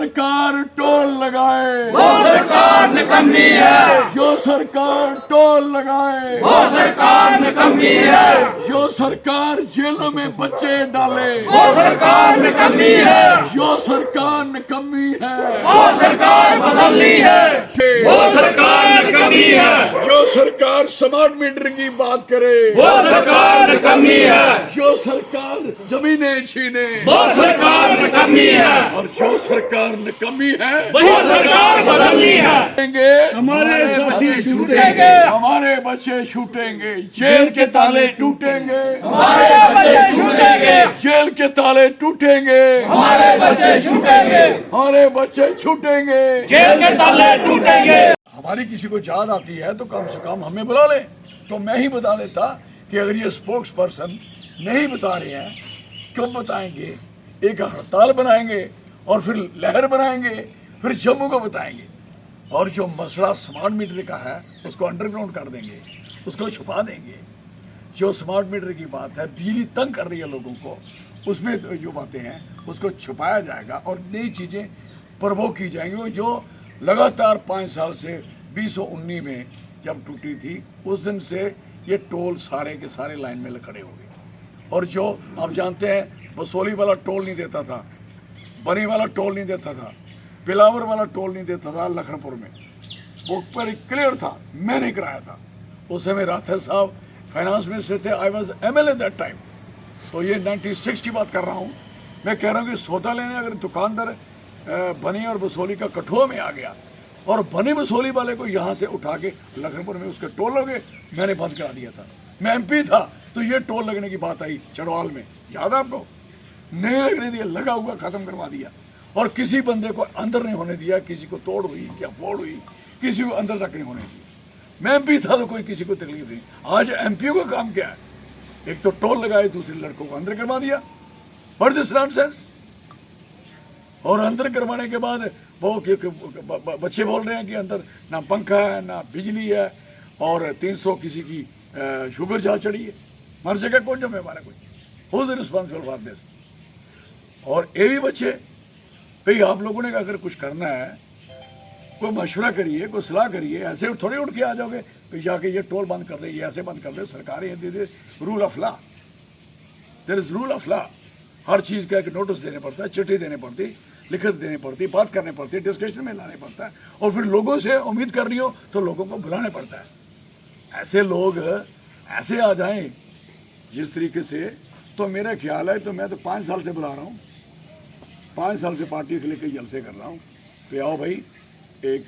सरकार टोल लगाए वो सरकार निकम्मी है। जो सरकार टोल लगाए वो सरकार निकम्मी है। जो सरकार जेलों में बच्चे डाले वो सरकार निकम्मी है। जो सरकार निकम्मी है वो सरकार बदलनी है। वो सरकार निकम्मी है। जो सरकार स्मार्ट मीटर की बात करे वो सरकार निकम्मी है। जो सरकार जमीनें छीने वो सरकार निकम्मी है। और जो सरकार निकम्मी है वो सरकार बदलनी है। हमारे साथी छूटेंगे हमारे बच्चे छूटेंगे जेल के ताले टूटेंगे हमारे बच्चे छूटेंगे। जेल के ताले टूटेंगे हमारे बच्चे छूटेंगे। हमारे बच्चे छूटेंगे जेल के ताले टूटेंगे। हमारी किसी को याद आती है तो कम से कम हमें बुला ले। तो मैं ही बता देता कि अगर ये स्पोक्स पर्सन नहीं बता रहे हैं क्यों बताएंगे। एक हड़ताल बनाएंगे और फिर लहर बनाएंगे फिर जम्मू को बताएंगे और जो मसला स्मार्ट मीटर का है उसको अंडरग्राउंड कर देंगे उसको छुपा देंगे। जो स्मार्ट मीटर की बात है बिजली तंग कर रही है लोगों को उसमें जो बातें हैं उसको छुपाया जाएगा और नई चीज़ें प्रवोक की जाएंगी। जो लगातार 5 साल से 2019 में जब टूटी थी उस दिन से ये टोल सारे के सारे लाइन में खड़े हो गए। और जो आप जानते हैं बसोली वाला टोल नहीं देता था, बनी वाला टोल नहीं देता था, बिलावर वाला टोल नहीं देता था लखनपुर में, वो पर क्लियर था, मैंने कराया था। उस समय राठौर साहब फाइनेंस मिनिस्टर थे, I was MLA that time. तो ये 96 की बात कर रहा हूँ। मैं कह रहा हूँ कि सौदा लेने अगर दुकानदार बनी और बसोली का कठुआ में आ गया और बनी बसोली वाले को यहाँ से उठा के लखनपुर में उसके टोल लगे, मैंने बंद करा दिया था। मैं MP था तो ये टोल लगने की बात आई चढ़वाल में, याद है आपको? नहीं लगने दिया, लगा हुआ खत्म करवा दिया और किसी बंदे को अंदर नहीं होने दिया। किसी को तोड़ हुई क्या फोड़ हुई किसी को अंदर तक नहीं होने दिया। मैं MP था तो कोई किसी को तकलीफ नहीं। आज MP का काम क्या है? एक तो टोल लगाए, दूसरे लड़कों को अंदर करवा दिया। What this nonsense. और अंदर करवाने के बाद वो बच्चे बोल रहे हैं कि अंदर ना पंखा है ना बिजली है और 300 किसी की शुगर जा चढ़ी है। मर जगह कौन जिम्मेवार है? कोई who is responsible for this? और ये भी बच्चे भाई आप लोगों ने अगर कुछ करना है कोई मशवरा करिए, कोई सलाह करिए। ऐसे थोड़ी उठ के आ जाओगे भाई जाके ये टोल बंद कर दे, ये ऐसे बंद कर दे। सरकार ये दे दे rule of law, there is rule of law. हर चीज़ का एक नोटिस देने पड़ता है, चिट्ठी देनी पड़ती, लिखित देनी पड़ती, बात करनी पड़ती है, डिस्कशन में लाने पड़ता है और फिर लोगों से उम्मीद कर रही हो तो लोगों को बुलाने पड़ता है। ऐसे लोग ऐसे आ जाएं जिस तरीके से, तो मेरा ख्याल है तो मैं तो 5 साल से बुला रहा हूँ, 5 साल से पार्टी से लेकर जलसे कर रहा हूँ कि आओ भाई एक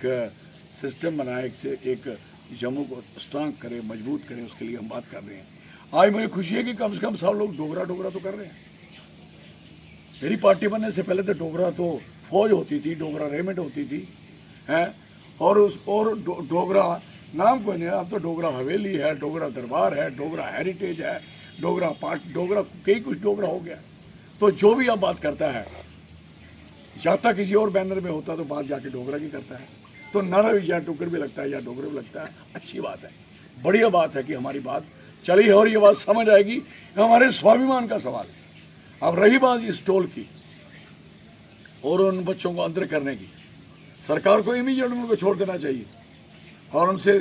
सिस्टम बनाए, एक जम्मू को स्ट्रांग करे, मजबूत करे, उसके लिए हम बात कर रहे हैं। आज मुझे खुशी है कि कम से कम 100 लोग डोगरा तो कर रहे हैं। मेरी पार्टी बनने से पहले तो डोगरा तो फौज होती थी, डोगरा रेजिमेंट होती थी हैं और डोगरा नाम कोई नहीं है। अब तो डोगरा हवेली है, डोगरा दरबार है, डोगरा हेरिटेज है, डोगरा कई कुछ डोगरा हो गया। तो जो भी अब बात करता है जाता किसी और बैनर में होता तो बात जाके डोगरा की करता है। तो नारा भी या टुकर भी लगता है या डोगरा भी लगता है। अच्छी बात है, बढ़िया बात है कि हमारी बात चली है और ये बात समझ आएगी। हमारे स्वाभिमान का सवाल। अब रही बात इस टोल की और उन बच्चों को अंदर करने की, सरकार को इमीडिएट उनको छोड़ देना चाहिए और उनसे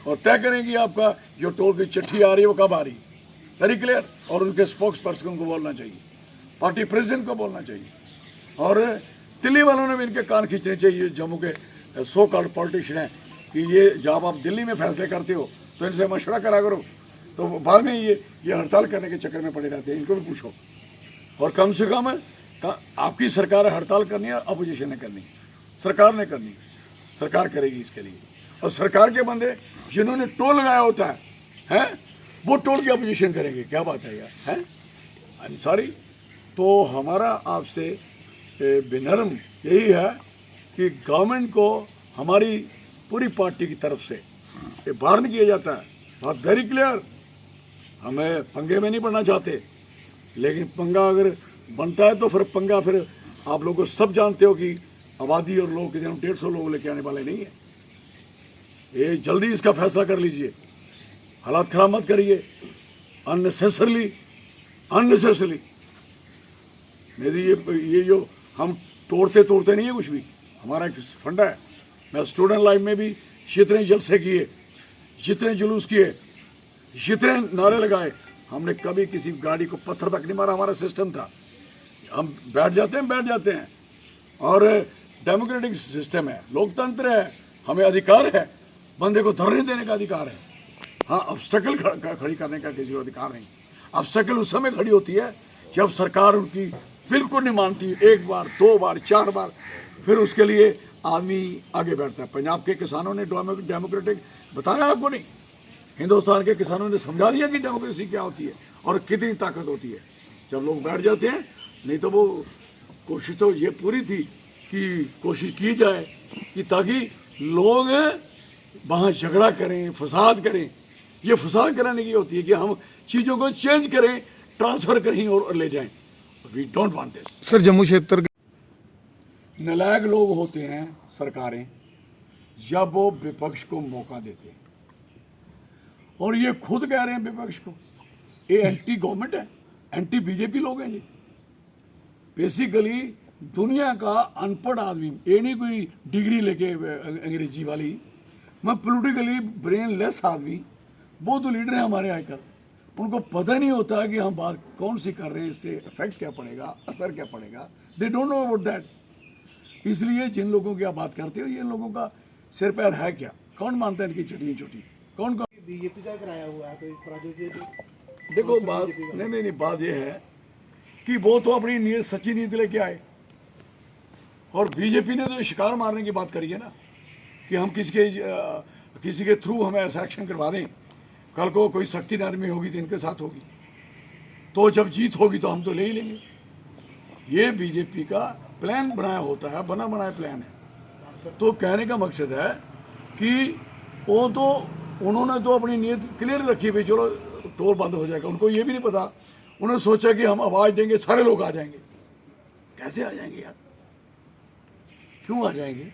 और तय करेंगी आपका जो टोल की चिट्ठी आ रही है वो कब आ रही, वेरी क्लियर। और उनके स्पोक्स पर्सन को बोलना चाहिए, पार्टी प्रेसिडेंट को बोलना चाहिए और दिल्ली वालों ने भी इनके कान खींचने चाहिए। जम्मू के सो कॉल्ड पॉलिटिशियन हैं कि ये जब आप दिल्ली में फैसले करते हो तो इनसे मशवरा करा करो, तो बाद में ये हड़ताल करने के चक्कर में पड़े रहते हैं। इनको भी पूछो। और कम से कम आपकी सरकार हड़ताल करनी है, अपोजिशन ने करनी, सरकार ने करनी, सरकार करेगी इसके लिए। और सरकार के बंदे जिन्होंने टोल लगाया होता है वो टोल की अपोजिशन करेंगे, क्या बात है यार, है आई एम सॉरी। तो हमारा आपसे विनम्र यही है कि गवर्नमेंट को हमारी पूरी पार्टी की तरफ से ये वार्न किया जाता है, बात वेरी क्लियर। हमें पंगे में नहीं पड़ना चाहते, लेकिन पंगा अगर बनता है तो फिर पंगा फिर आप लोग सब जानते हो कि आबादी और लोग 150 लोग लेके आने वाले नहीं है। ये जल्दी इसका फैसला कर लीजिए, हालात खराब मत करिए अननेसेसरली। मेरी ये जो हम तोड़ते तोड़ते नहीं है कुछ भी। हमारा एक फंडा है। मैं स्टूडेंट लाइफ में भी जितने जलसे किए, जितने जुलूस किए, जितने नारे लगाए, हमने कभी किसी गाड़ी को पत्थर तक नहीं मारा। हमारा सिस्टम था, हम बैठ जाते हैं। और डेमोक्रेटिक सिस्टम है, लोकतंत्र है, हमें अधिकार है, बंदे को धरने देने का अधिकार है। हाँ, ऑब्स्टेकल खड़ी करने का किसी को अधिकार नहीं। ऑब्स्टेकल उस समय खड़ी होती है जब सरकार उनकी बिल्कुल नहीं मानती, एक बार, दो बार, चार बार, फिर उसके लिए आदमी आगे बैठता है। पंजाब के किसानों ने डेमोक्रेटिक बताया आपको नहीं, हिंदुस्तान के किसानों ने समझा दिया कि डेमोक्रेसी क्या होती है और कितनी ताकत होती है जब लोग बैठ जाते हैं। नहीं तो वो कोशिश तो ये पूरी थी कि कोशिश की जाए कि ताकि लोग वहाँ झगड़ा करें, फसाद करें। ये फसाद कराने की होती है कि हम चीज़ों को चेंज करें, ट्रांसफ़र करें और ले जाएं। We don't want this. Sir, Jammu क्षेत्र के नालायक लोग होते हैं सरकारें जब वो विपक्ष को मौका देते हैं, और ये खुद कह रहे हैं विपक्ष को, ये एंटी गवर्नमेंट है, एंटी बीजेपी लोग हैं। ये बेसिकली दुनिया का अनपढ़ आदमी, ये नहीं कोई डिग्री लेके अंग्रेजी वाली, मैं पॉलिटिकली ब्रेन लेस आदमी, वो तो लीडर हैं हमारे आजकल। उनको पता नहीं होता कि हम बात कौन सी कर रहे हैं, इससे इफेक्ट क्या पड़ेगा, असर क्या पड़ेगा। They don't know about that. इसलिए जिन लोगों की आप बात करते हो, ये लोगों का सिर पैर है क्या, कौन मानता है इनकी चोटी चोटी, कौन कौन। बीजेपी का कराया हुआ है, तो इस प्रादेशिक देखो बात नहीं, बात ये है कि वो तो अपनी नीयत, सच्ची नीति लेके आए, और बीजेपी ने तो शिकार मारने की बात करी है ना कि हम किसी के थ्रू हमें ऐसा एक्शन करवा दें, कल को कोई सख्ती नरमी होगी तो इनके साथ होगी, तो जब जीत होगी तो हम तो ले ही लेंगे। ये बीजेपी का प्लान बनाया होता है, बना बनाया प्लान है। तो कहने का मकसद है कि वो तो उन्होंने तो अपनी नीयत क्लियर रखी भाई चलो टोल बंद हो जाएगा। उनको ये भी नहीं पता, उन्होंने सोचा कि हम आवाज़ देंगे सारे लोग आ जाएंगे। कैसे आ जाएंगे यार, क्यों आ जाएंगे?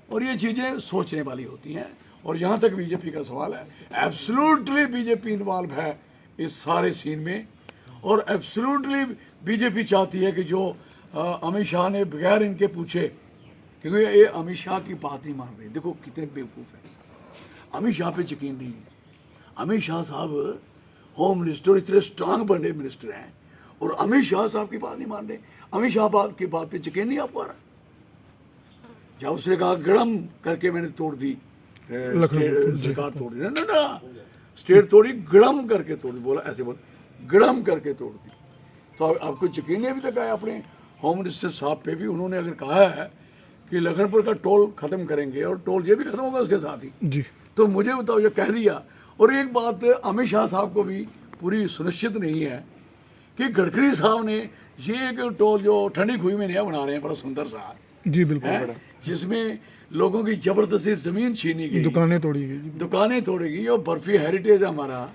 और ये चीज़ें सोचने वाली होती हैं। और यहाँ तक बीजेपी का सवाल है, एब्सोल्युटली बीजेपी इन्वॉल्व है इस सारे सीन में, और एब्सोल्युटली बीजेपी चाहती है कि जो अमित शाह ने बगैर इनके पूछे, क्योंकि ये अमित शाह की बात नहीं मान रहे। देखो कितने बेवकूफ़ हैं, अमित शाह पे यकीन नहीं है। अमित शाह साहब होम मिनिस्टर, इतने स्ट्रांग बने मिनिस्टर हैं, और अमित शाह साहब की बात नहीं मान रहे। अमित शाह की बात पे यकीन नहीं आपको आ रहा। जब उसने कहा गड़म करके मैंने तोड़ दी, सरकार तोड़ दी, ना स्टेट तोड़ी, गड़म करके तोड़ दी, बोला ऐसे बोल, गड़म करके तोड़ दी। तो आपको यकीन नहीं अभी तक आया अपने होम मिनिस्टर साहब पे भी। उन्होंने अगर कहा है कि लखनपुर का टोल खत्म करेंगे और टोल ये भी खत्म होगा उसके साथ ही जी, तो मुझे बताओ, ये कह दिया। और एक बात अमित शाह साहब को भी पूरी सुनिश्चित नहीं है कि गडकरी साहब ने ये एक टोल जो ठंडी खुई में नया बना रहे हैं, बड़ा सुंदर सा जी बिल्कुल, है, जिसमें लोगों की जबरदस्ती जमीन छीनी गई, दुकानें तोड़ी गई, दुकानें तोड़ी गई। और बर्फी हेरिटेज है हमारा,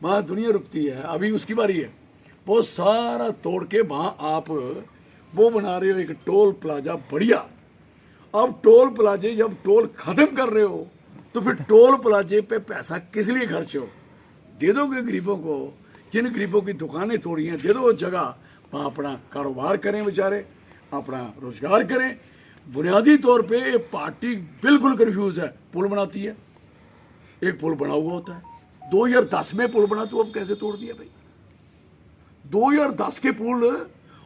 वहाँ दुनिया रुकती है, अभी उसकी बारी है। वो सारा तोड़ के वहाँ आप वो बना रहे हो एक टोल प्लाजा बढ़िया। अब टोल प्लाजे जब टोल खत्म कर रहे हो तो फिर टोल प्लाजे पे पैसा किस लिए खर्च हो? दे दोगे गरीबों को, जिन गरीबों की दुकानें तोड़ी हैं, दे दो जगह, वहाँ अपना कारोबार करें बेचारे, अपना रोजगार करें। बुनियादी तौर पे ये पार्टी बिल्कुल कंफ्यूज है। पुल बनाती है, एक पुल बना हुआ होता है, 2010 में पुल बना, तो अब कैसे तोड़ दिया भाई? 2010 के पुल,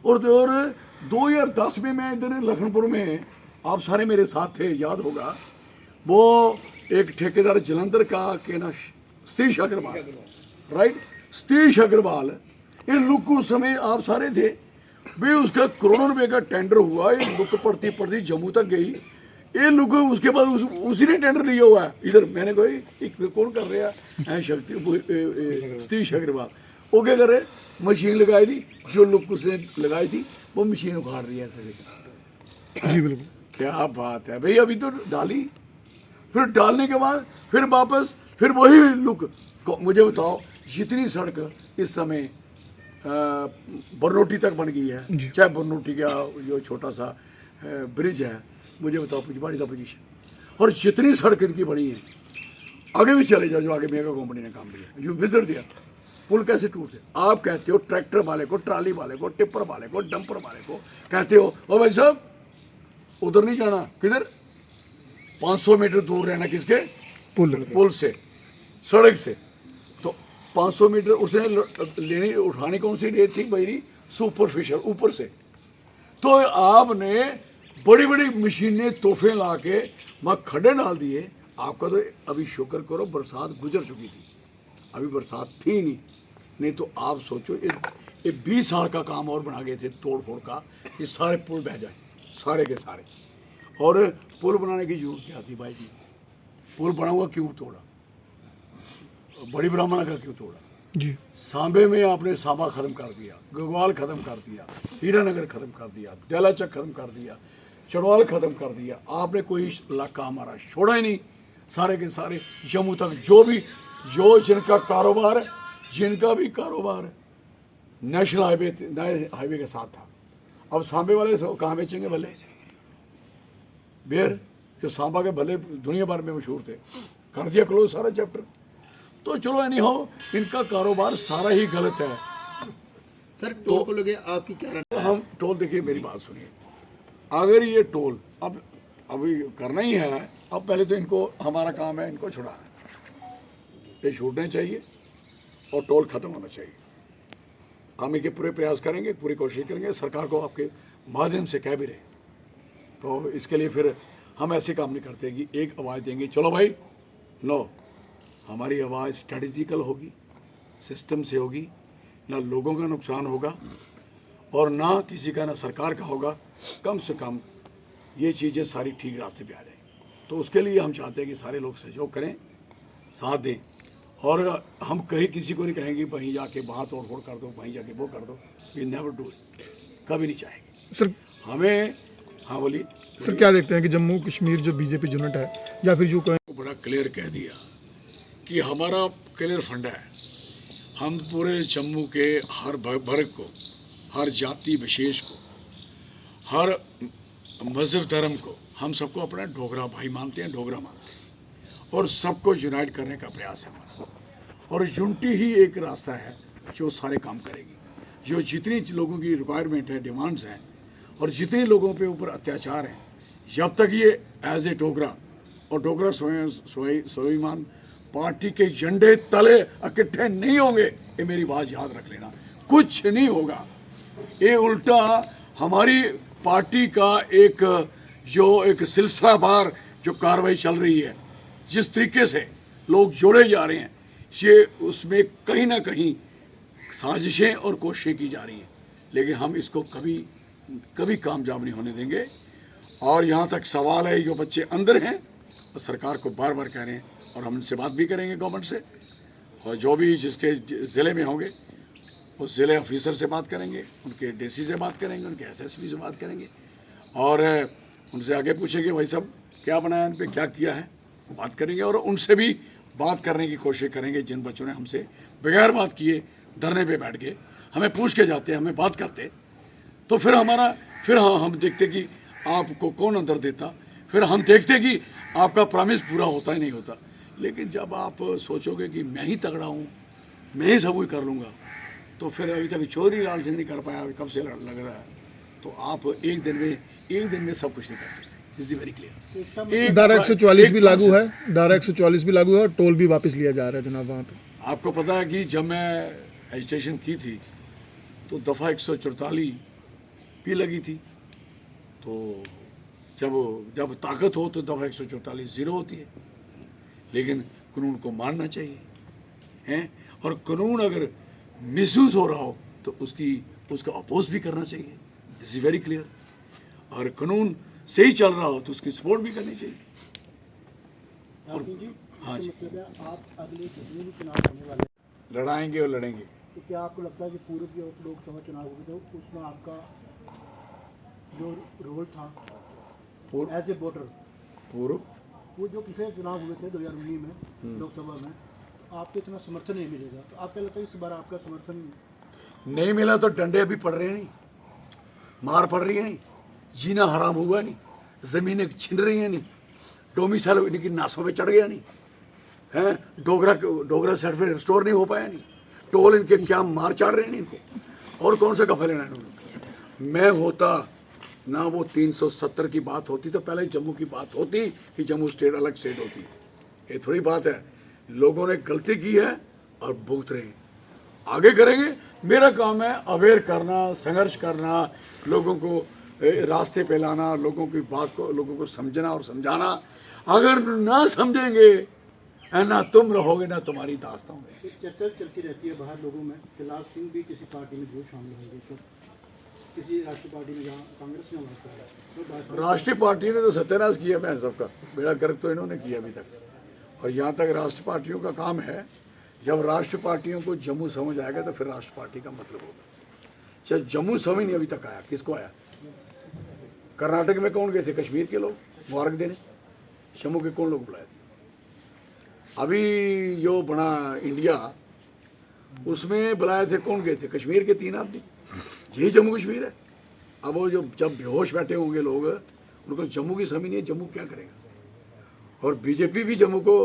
और 2010 में मैं इधर लखनपुर में, आप सारे मेरे साथ थे, याद होगा, वो एक ठेकेदार जलंधर का के ना सतीश अग्रवाल, राइट, सतीश अग्रवाल, ये लुक उस समय आप सारे थे भाई, उसका करोड़ों रुपए का टेंडर हुआ, ये लुक पड़ती पड़ती जम्मू तक गई। ये लुक उसके बाद उसी ने टेंडर दिया हुआ है। इधर मैंने कहा कौन कर रहा है, शक्ति सतीश अग्रवाल, वो क्या कर रहे, मशीन लगाई थी, जो लुक उसने लगाई थी वो मशीन उखाड़ रही है ऐसे। जी बिल्कुल, क्या बात है भाई, अभी तो डाली, फिर डालने के बाद फिर वापस फिर वही लुक। मुझे बताओ, जितनी सड़क इस समय बरनोटी तक बन गई है, चाहे बरनोटी का जो छोटा सा ब्रिज है, मुझे बताओ पुजवाड़ी का पोजीशन, और जितनी सड़क इनकी बनी है, आगे भी चले जाओ, जो आगे मेगा कंपनी ने काम किया, यू विजिट दिया, पुल कैसे टूटते? आप कहते हो ट्रैक्टर वाले को, ट्राली वाले को, टिप्पर वाले को, डंपर वाले को कहते हो ओ भाई साहब उधर नहीं जाना, किधर 500 मीटर दूर रहना, किसके? पुल से, सड़क से। तो 500 मीटर उसने लेनी, उठानी कौन सी रेत थी भाई? सुपरफिशियल, ऊपर से। तो आपने बड़ी बड़ी मशीनें, तोहफे ला के वहाँ खड्डे डाल दिए। आपका तो अभी शुक्र करो बरसात गुजर चुकी थी, अभी बरसात थी नहीं तो आप सोचो ये 20 साल का काम और बना गए थे तोड़ फोड़ का, ये सारे पुल बह जाए, सारे के सारे। और पुल बनाने की जरूरत क्या थी भाई जी? पुल बना हुआ क्यों तोड़ा? बड़ी ब्राह्मणा का क्यों तोड़ा जी? सांबे में आपने सांबा खत्म कर दिया, गगवाल खत्म कर दिया, हीरानगर खत्म कर दिया, दयालाचक खत्म कर दिया, चढ़वाल खत्म कर दिया। आपने कोई इलाका हमारा छोड़ा ही नहीं, सारे के सारे जम्मू तक जो जिनका कारोबार, जिनका भी कारोबार नेशनल हाईवे के साथ था। अब सांबे वाले कहाँ बेचेंगे भले? बेर जो सांबा के भले दुनिया भर में मशहूर थे, कर दिया क्लोज सारा चैप्टर। तो चलो एनी हो, इनका कारोबार सारा ही गलत है। सर टोल को लगे आपकी क्या राय? हम टोल, देखिए मेरी बात सुनिए, अगर ये टोल अब अभी करना ही है, अब पहले तो इनको, हमारा काम है इनको छुड़ाना, ये छूटने चाहिए और टोल खत्म होना चाहिए। हम इनके पूरे प्रयास करेंगे, पूरी कोशिश करेंगे, सरकार को आपके माध्यम से कह भी रहे। तो इसके लिए फिर हम ऐसे काम नहीं करते कि एक आवाज़ देंगे चलो भाई, नो, हमारी आवाज़ स्ट्रेटेजिकल होगी, सिस्टम से होगी, ना लोगों का नुकसान होगा और ना किसी का, ना सरकार का होगा। कम से कम ये चीज़ें सारी ठीक रास्ते पे आ जाएंगी। तो उसके लिए हम चाहते हैं कि सारे लोग सहयोग करें, साथ दें, और हम कहीं किसी को नहीं कहेंगे वहीं जाके वहाँ तोड़ फोड़ कर दो, वहीं जाके वो कर दो। वी नेवर डू इट, कभी नहीं चाहेंगे सर। हमें, हाँ बोलिए सर, क्या देखते हैं कि जम्मू कश्मीर जो बीजेपी यूनिट है, या फिर जो बड़ा क्लियर कह दिया कि हमारा क्लियर फंडा है, हम पूरे जम्मू के हर वर्ग को, हर जाति विशेष को, हर मजहब धर्म को, हम सबको अपना डोगरा भाई मानते हैं, डोगरा मानते हैं, और सबको यूनाइट करने का प्रयास है हमारा। और यूनिटी ही एक रास्ता है जो सारे काम करेगी। जो जितनी लोगों की रिक्वायरमेंट है, डिमांड्स हैं, और जितने लोगों पे ऊपर अत्याचार हैं, जब तक ये एज ए डोगरा और डोगरा स्वाभिमान पार्टी के झंडे तले इकट्ठे नहीं होंगे, ये मेरी बात याद रख लेना, कुछ नहीं होगा। ये उल्टा हमारी पार्टी का एक सिलसिलावार जो कार्रवाई चल रही है, जिस तरीके से लोग जोड़े जा रहे हैं, ये उसमें कहीं ना कहीं साजिशें और कोशिशें की जा रही हैं, लेकिन हम इसको कभी कामयाब नहीं होने देंगे। और यहाँ तक सवाल है, जो बच्चे अंदर हैं और सरकार को बार बार कह रहे हैं, और हम उनसे बात भी करेंगे गवर्नमेंट से, और जो भी जिसके ज़िले में होंगे उस ज़िले ऑफिसर से बात करेंगे, उनके डीसी से बात करेंगे, उनके एसएसपी से बात करेंगे, और उनसे आगे पूछेंगे भाई साहब क्या बनाया, इन पर क्या किया है, बात करेंगे। और उनसे भी बात करने की कोशिश करेंगे जिन बच्चों ने हमसे बगैर बात किए धरने पे बैठ गए, हमें पूछ के जाते, हमें बात करते, तो फिर हम देखते कि आपको कौन अंदर देता, फिर हम देखते कि आपका प्रॉमिस पूरा होता ही नहीं होता। लेकिन जब आप सोचोगे कि मैं ही तगड़ा हूँ, मैं ही सब कुछ कर लूँगा, तो फिर अभी तक चौधरी लाल सिंह नहीं कर पाया, अभी कब से लग रहा है, तो आप एक दिन में सब कुछ नहीं कर सकते। This is very clear. धारा 144 भी लागू है, धारा 144 भी लागू है, और टोल भी वापस लिया जा रहा है जनाब वहाँ पे। आपको पता है कि जब मैं एजिटेशन की थी तो दफ़ा 144 भी लगी थी, तो जब ताकत हो तो दफ़ा 144 ज़ीरो होती है, लेकिन कानून को मानना चाहिए हैं, और कानून अगर मिसयूज हो रहा हो तो उसका अपोज भी करना चाहिए। This is very clear. और कानून सही चल रहा हो तो उसकी सपोर्ट भी करनी चाहिए। और हाँ जी, मतलब है आप अगले जितने भी चुनाव होने वाले हैं, लड़ाएंगे और लड़ेंगे। तो क्या आपको लगता है कि पूर्व जो लोकसभा चुनाव हुए थे उसमें आपका जो रोल था एज ए वोटर, वो जो पिछले चुनाव हुए थे 2019 में लोकसभा में, आपको इतना समर्थन नहीं मिलेगा, तो आपको लगता है इस बार आपका समर्थन नहीं मिला तो डंडे अभी पड़ रहे हैं, नहीं मार पड़ रही है, नहीं जीना हराम हुआ, नहीं ज़मीनें छिन रही हैं, नहीं डोमिसाइल इनकी नासों पे चढ़ गया, नहीं है डोगरा सर्टिफिकेट रिस्टोर नहीं हो पाया, नहीं टोल इनके क्या मार चाड़ रहे हैं इनको, और कौन सा गफा लेना है इन्होंने। मैं होता ना वो 370 की बात होती तो पहले जम्मू की बात होती कि जम्मू स्टेट अलग स्टेट होती। ये थोड़ी बात है, लोगों ने गलती की है और भुगत रहे हैं, आगे करेंगे। मेरा काम है अवेयर करना, संघर्ष करना, लोगों को रास्ते पे लाना, लोगों की बात को, लोगों को समझना और समझाना। अगर ना समझेंगे ना तुम रहोगे ना तुम्हारी दास्तां होंगे। चर्चा चलती रहती है बाहर लोगों में, फिलहाल सिंह भी किसी पार्टी में जरूर शामिल होंगे, तो किसी राष्ट्रीय पार्टी में जहाँ कांग्रेस ने वहाँ पर तो राष्ट्रीय पार्टी ने तो सत्यानाश किया मैं सबका, बेड़ा गर्क तो इन्होंने किया अभी तक। और यहाँ तक राष्ट्र पार्टियों का काम है, जब राष्ट्र पार्टियों को जम्मू समझ आएगा तो फिर राष्ट्र पार्टी का मतलब होगा। जब जम्मू समझ नहीं अभी तक आया, किसको आया? कर्नाटक में कौन गए थे? कश्मीर के लोग मुबारक देने। जम्मू के कौन लोग बुलाए थे? अभी जो बना इंडिया, उसमें बुलाए थे कौन गए थे? कश्मीर के 3 आदमी। यही जम्मू कश्मीर है। अब वो जब बेहोश बैठे होंगे लोग, उनको जम्मू की समझ नहीं है, जम्मू क्या करेगा। और बीजेपी भी जम्मू को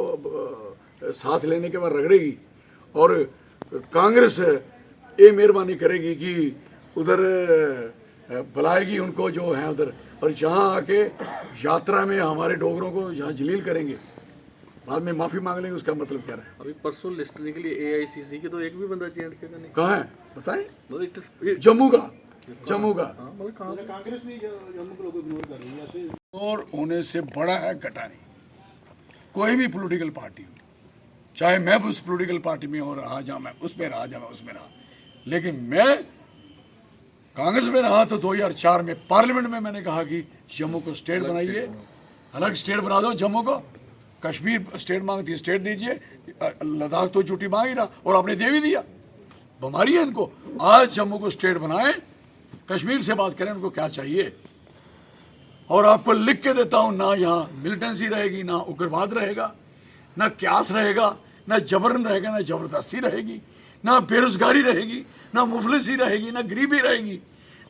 साथ लेने के बाद रगड़ेगी, और कांग्रेस ये मेहरबानी करेगी कि उधर बुलाएगी उनको जो है उधर, और जहाँ आके यात्रा में हमारे डोगरों को जहाँ जलील करेंगे, बाद में माफी मांग लेंगे। उसका मतलब क्या है? अभी परसों लिस्ट निकली AICC की, तो एक भी बंदा J&K का नहीं। कहाँ है बताएं? मतलब जम्मू का, जम्मू का। कांग्रेस भी जम्मू के लोग इग्नोर कर रही है ऐसे। और होने से बड़ा है गटारी। कोई भी पॉलिटिकल पार्टी हो, चाहे मैं उस पॉलिटिकल पार्टी में हो रहा जा, मैं उसमें रहा जा, मैं उसमें रहा, लेकिन मैं कांग्रेस में रहा तो 2004 में पार्लियामेंट में मैंने कहा कि जम्मू को स्टेट बनाइए, अलग स्टेट बना दो जम्मू को। कश्मीर स्टेट मांगती है, स्टेट दीजिए। लद्दाख तो छुट्टी मांग ही रहा, और आपने दे भी दिया। बीमारी है इनको। आज जम्मू को स्टेट बनाएं, कश्मीर से बात करें उनको क्या चाहिए। और आपको लिख के देता हूं, ना यहाँ मिलिटेंसी रहेगी, ना उग्रवाद रहेगा, ना क्यास रहेगा, ना जबरन रहेगा, ना जबरदस्ती रहेगी, ना बेरोजगारी रहेगी, ना मुफलिसी रहेगी, ना गरीबी रहेगी,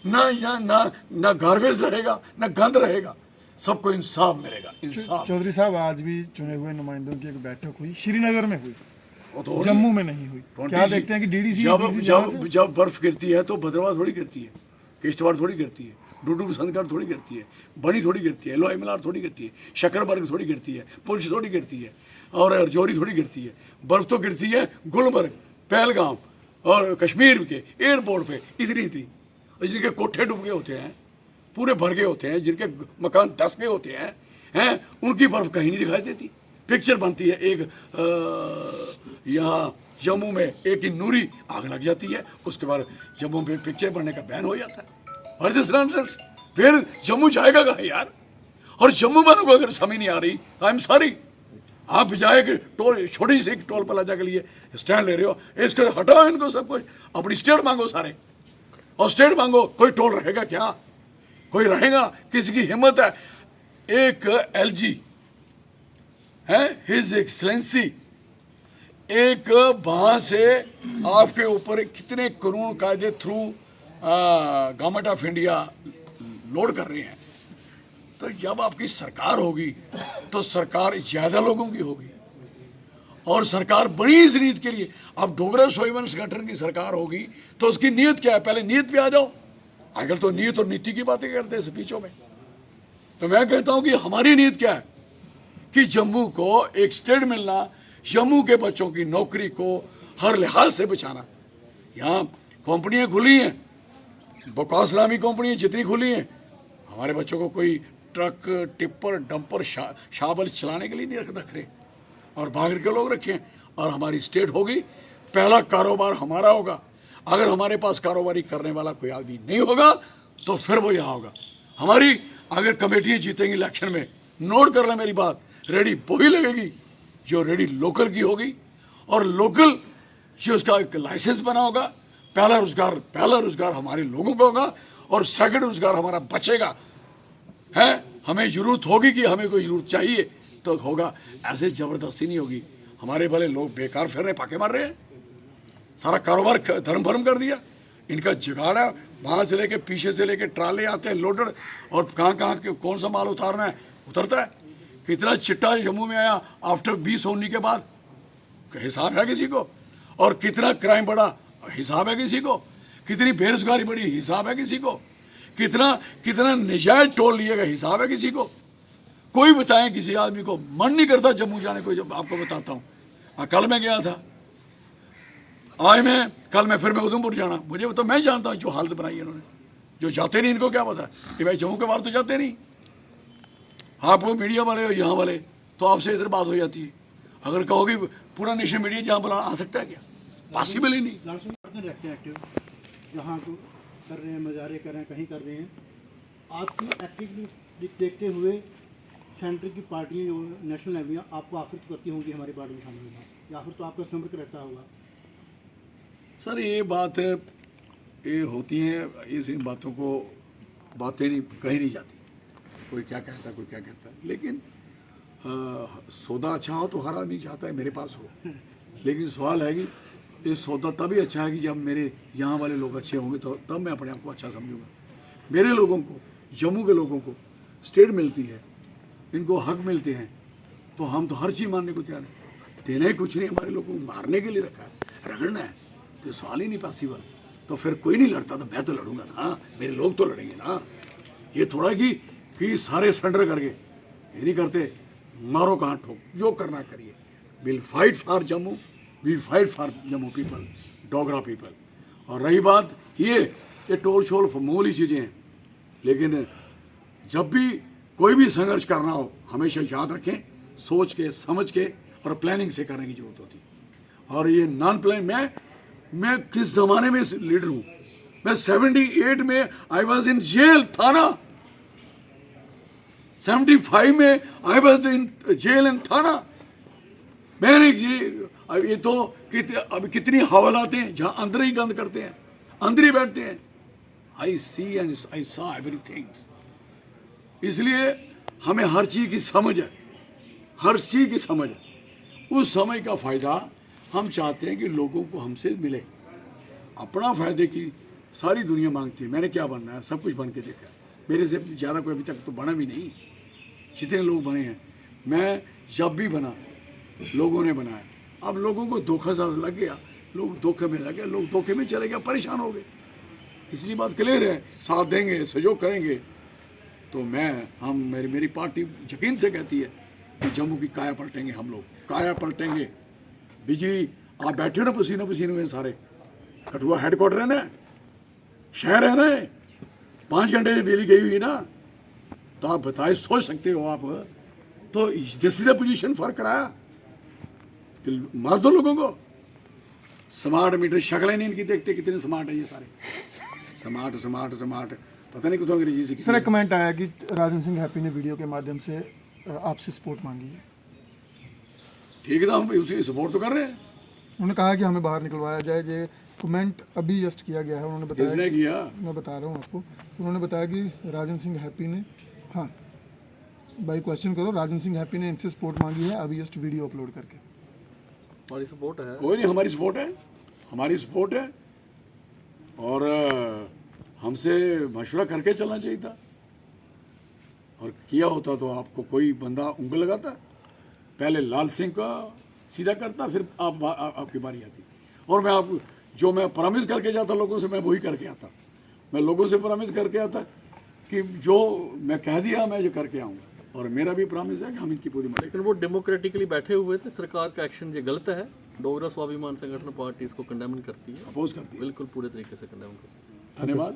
ना ना ना ना गार्बेज रहेगा, ना गंद रहेगा। सबको इंसाफ मिलेगा, इंसाफ। चौधरी साहब, आज भी चुने हुए नुमाइंदों की एक बैठक हुई, श्रीनगर में हुई, वो तो जम्मू में नहीं हुई। क्या देखते हैं कि डीडीसी जब बर्फ गिरती है तो भद्रवाह थोड़ी गिरती है, किश्तवाड़ थोड़ी गिरती है, डूडू बसंतगढ़ थोड़ी गिरती है, बनी थोड़ी गिरती है, लोई मलार थोड़ी गिरती है, शकरबर्ग थोड़ी गिरती है, पुंछ थोड़ी गिरती है, और रजौरी थोड़ी गिरती है। बर्फ तो गिरती है गुलमर्ग, पहलगाम और कश्मीर के एयरपोर्ट पे इतनी इतनी। और जिनके कोठे डूब गए होते हैं, पूरे भर गए होते हैं, जिनके मकान धस गए होते हैं, उनकी बर्फ कहीं नहीं दिखाई देती। पिक्चर बनती है, एक यहाँ जम्मू में एक ही नूरी आग लग जाती है, उसके बाद जम्मू में पिक्चर बनने का बैन हो जाता है। और दिस नॉनसेंस। फिर जम्मू जाएगा कहाँ यार? और जम्मू वालों को अगर समझ नहीं आ रही, आई एम सॉरी। आप जाए कि टोल, छोटी सी टोल प्लाजा के लिए स्टैंड ले रहे हो, इसको हटाओ इनको सब कुछ, अपनी स्टेट मांगो सारे, और स्टेट मांगो। कोई टोल रहेगा क्या? कोई रहेगा? किसी की हिम्मत है? एक LG है, हिज एक्सलेंसी, एक वहां से आपके ऊपर कितने कानून कायदे through government of India load कर रहे हैं। तो जब आपकी सरकार होगी तो सरकार ज्यादा लोगों की होगी, और सरकार बड़ी इस नीयत के लिए। अब डोगरा स्वाभिमान संगठन की सरकार होगी तो उसकी नीयत क्या है? पहले नीयत पे आ जाओ। आखिर तो नीयत और नीति की बातें करते हैं स्पीचों में। तो मैं कहता हूं कि हमारी नीयत क्या है कि जम्मू को एक स्टेट मिलना, जम्मू के बच्चों की नौकरी को हर लिहाज से बचाना। यहाँ कंपनियां खुली हैं, बकवास नामी कंपनियां जितनी खुली हैं, हमारे बच्चों को कोई ट्रक, टिप्पर, डंपर, शाबल चलाने के लिए नहीं रख रहे, और बाहर के लोग रखे हैं। और हमारी स्टेट होगी, पहला कारोबार हमारा होगा। अगर हमारे पास कारोबारी करने वाला कोई आदमी नहीं होगा तो फिर वो यहाँ होगा। हमारी अगर कमेटियाँ जीतेंगी इलेक्शन में, नोट कर लें मेरी बात, रेडी वही लगेगी जो रेडी लोकल की होगी, और लोकल जो उसका एक लाइसेंस बना होगा। पहला रोजगार हमारे लोगों को होगा, और सेकंड रोजगार हमारा बचेगा। है, हमें जरूरत होगी कि हमें कोई जरूरत चाहिए तो होगा, ऐसे जबरदस्ती नहीं होगी। हमारे भले लोग बेकार फिर रहे, पाके मार रहे हैं, सारा कारोबार धर्म भरम कर दिया। इनका जुगाड़ है, वहाँ से लेके पीछे से लेके ट्राले आते हैं लोडेड, और कहाँ के कौन सा माल उतारना है उतरता है। कितना चिट्टा जम्मू में आया आफ्टर 2019 के बाद, हिसाब है किसी को? और कितना क्राइम बढ़ा हिसाब है किसी को, कितनी बेरोजगारी बढ़ी हिसाब है किसी को, कितना कितना निजायज टोल लिएगा हिसाब है किसी को। कोई बताए किसी आदमी को मन नहीं करता जम्मू जाने को। जब आपको बताता हूँ कल मैं गया था, कल मैं फिर मैं उधमपुर जाना, मुझे तो मैं जानता हूँ जो हालत बनाई है इन्होंने। जो जाते नहीं इनको क्या पता कि भाई जम्मू के बाहर तो जाते नहीं। आप वो मीडिया वाले हो यहाँ वाले तो आपसे इधर बात हो जाती है। अगर कहोगे पूरा नेशन मीडिया जहाँ बुला आ सकता है क्या, पॉसिबल ही नहीं। लाल सिंह कितने रहते हैं एक्टिव, जहाँ को कर रहे हैं, मजारे कर रहे हैं, कहीं कर रहे हैं। आपकी एक्टिविटी देखते हुए सेंटर की पार्टियाँ जो नेशनल लेवलियाँ आपको आफिर करती होंगी हमारी पार्टी में शामिल होगा, या फिर तो आपका संपर्क रहता होगा। सर ये बात ये होती है, इस इन बातों को बातें नहीं कही नहीं जाती। कोई क्या कहता है कोई क्या कहता है, लेकिन सौदा अच्छा हो तो हर आदमी चाहता है मेरे पास हो। लेकिन सवाल है कि ये सौदा तभी अच्छा है कि जब मेरे यहाँ वाले लोग अच्छे होंगे तो तब मैं अपने आप को अच्छा समझूंगा। मेरे लोगों को, जम्मू के लोगों को स्टेट मिलती है, इनको हक मिलते हैं, तो हम तो हर चीज़ मानने को तैयार हैं। देना ही कुछ नहीं, हमारे लोगों को मारने के लिए रखा है, रगड़ना है, तो सवाल ही नहीं पॉसिबल। तो फिर कोई नहीं लड़ता तो मैं तो लड़ूंगा ना, मेरे लोग तो लड़ेंगे ना। ये थोड़ा कि सारे सरेंडर करके ये नहीं करते, मारो कहाँ ठोक, जो करना करिए। Will fight for Jammu, we fight for Jammu people, Dogra people. और रही बात ये टोल शोल मामूली चीज़ें हैं, लेकिन जब भी कोई भी संघर्ष करना हो हमेशा याद रखें, सोच के समझ के और प्लानिंग से करने की जरूरत होती है। और ये नॉन प्लान, मैं किस ज़माने में लीडर हूँ। मैं 78 में आई वॉज इन जेल थाना, 75 में आई वॉज इन जेल इन थाना। मैंने ये तो अब कितनी हवालातें हैं जहाँ अंदर ही गंद करते हैं, अंदर ही बैठते हैं। आई सी एंड आई सॉ एवरीथिंग। इसलिए हमें हर चीज़ की समझ है, हर चीज़ की समझ है। उस समय का फ़ायदा हम चाहते हैं कि लोगों को हमसे मिले। अपना फ़ायदे की सारी दुनिया मांगती है। मैंने क्या बनना है, सब कुछ बन के देखा। मेरे से ज़्यादा कोई अभी तक तो बना भी नहीं, जितने लोग बने हैं। मैं जब भी बना लोगों ने बनाया। अब लोगों को धोखा ज़्यादा लग गया, लोग धोखे में लग गए, लोग धोखे में चले गए, परेशान हो गए। इसलिए बात क्लियर है, साथ देंगे, सहयोग करेंगे तो मेरी पार्टी यकीन से कहती है कि जम्मू की काया पलटेंगे, हम लोग काया पलटेंगे। बिजली आप बैठे हो ना, पसीना पसीने हुए सारे। कठुआ हेडक्वार्टर है ना, शहर है ना, 5 घंटे से बिजली गई हुई ना, तो आप बताए, सोच सकते हो आप। तो this is the position for कराया। मार दो लोगों को। स्मार्ट मीटर, शक्लें नहीं इनकी देखते कितने स्मार्ट है ये सारे। स्मार्ट स्मार्ट स्मार्ट, पता नहीं कुछ अंग्रेजी से। सर एक कमेंट आया कि राजन सिंह हैप्पी ने वीडियो के माध्यम से आपसे सपोर्ट मांगी है। ठीक है, तो हम उसी सपोर्ट तो कर रहे हैं। उन्होंने कहा कि हमें बाहर निकलवाया जाए। ये कमेंट अभी जस्ट किया गया है। उन्होंने बताया, किसने किया? मैं बता रहा हूँ आपको। उन्होंने बताया कि राजन सिंह हैप्पी ने, हाँ भाई क्वेश्चन करो, राजन सिंह हैप्पी ने इनसे सपोर्ट मांगी है अभी जस्ट वीडियो अपलोड करके। हमारी सपोर्ट है, कोई नहीं, हमारी सपोर्ट है, हमारी सपोर्ट है। और हमसे मशवरा करके चलना चाहिए था, और किया होता तो आपको कोई बंदा उंगल लगाता। पहले लाल सिंह का सीधा करता, फिर आपकी बारी आती। और मैं प्रॉमिस करके जाता लोगों से, मैं वही करके आता। मैं लोगों से प्रॉमिस करके आता कि जो मैं कह दिया मैं जो करके आऊँगा। और मेरा भी प्रॉमिस है कि हम इनकी पूरी मदद। लेकिन वो डेमोक्रेटिकली बैठे हुए थे। सरकार का एक्शन ये गलत है। डोगरा स्वाभिमान संगठन पार्टी इसको कंडेम करती है, अपोज करती है। बिल्कुल पूरे तरीके से कंडेम करती है। धन्यवाद।